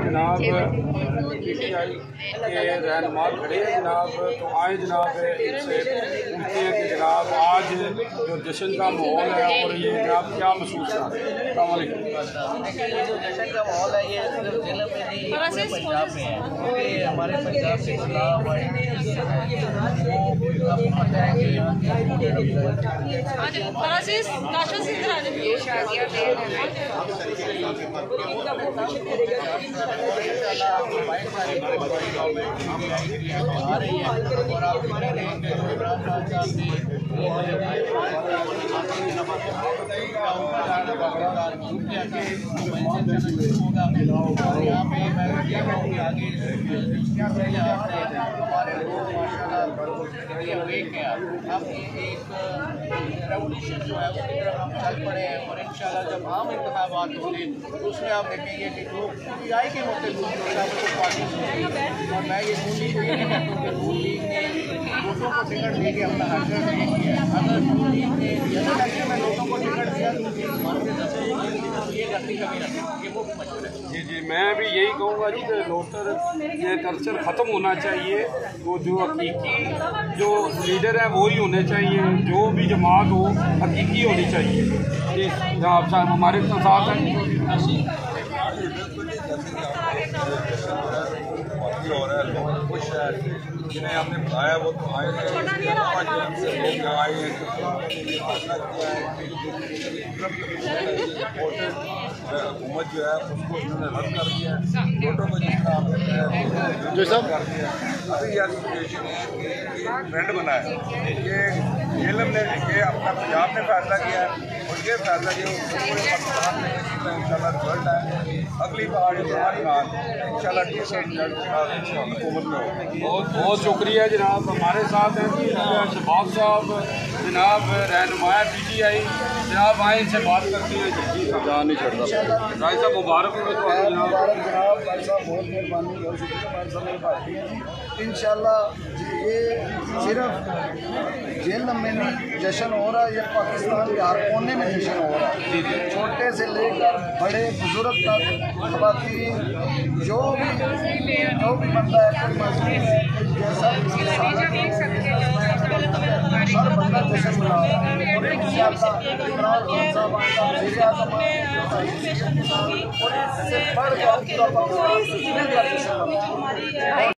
जनाब PTI के रहनुमा खड़े हैं जनाब, तो आए जनाब इनसे पूछते हैं कि जनाब आज जो जश्न का माहौल है और ये जनाब क्या महसूस कर रहे हैं। देखिए ये जो जश्न का माहौल है ये सिर्फ जहलम में नहीं पूरे पंजाब में है, क्योंकि हमारे पंजाब के खिलाफ वो पता है कि और आप यहाँ पे मैं ये कहूँगी आगे हमारे लोग माशाल्लाह अब ये एक रेवोल्यूशन जो है उसकी तरफ हम चल पड़े हैं और इंशाल्लाह जब आम इंतखाबात होंगे तो उसमें आप देखेंगे कि लोग PTI के मौके पर पार्टी और मैं ये नून लीग को ये नहीं कहता हूँ कि नून लीग ने वोटों को टिकट दे के अपना हक नहीं किया। अगर नून लीग ने इलेक्शन में लोगों को टिकट दिया तो ये गलती कभी ना ये वो भी मशहूर है। जी मैं भी यही कहूँगा जी कि वोटर ये कल्चर ख़त्म होना चाहिए। वो जो हकीकी जो लीडर है वो ही होने चाहिए, जो भी जमात हो हकीकी होनी चाहिए। जी आप साहब हमारे साथ हैं। हो रहा है लोग खुश है, जिन्हें हमने बताया वो तो आए हैं, हुकूमत जो है उसको उन्होंने रद्द कर दिया, वोटों को जितना जो सब कर दिया। अभी यह सिचुएशन है कि ट्रेंड बना है कि जहलम ने ये अपना पंजाब ने फैसला किया और ये फैसला किया पूरे पाकिस्तान में इंशाल्लाह रिजल्ट है। अगली बार इंशाल्लाह हुकूमत में बहुत बहुत शुक्रिया जनाब। हमारे साथ हैं जी शबाब साहब जनाब रहनुमा PTI जनाब, आए इनसे बात करते हैं। जी जान नहीं छड़ता भाई साहब मुबारक हो जनाब। भाई साहब बहुत मेहरबानी और शुक्रिया भाई साहब मेरी पार्टी है इंशाल्लाह। ये सिर्फ जहलम में नहीं जश्न हो रहा है, ये पाकिस्तान के हर कोने में जश्न हो रहा है। छोटे से लेकर बड़े बुजुर्ग तक ख़वातीन जो भी बंदा है कोई मजदूर है जैसा हर बंदा जश्न मना रहा है और इंशाल्लाह और इससे बढ़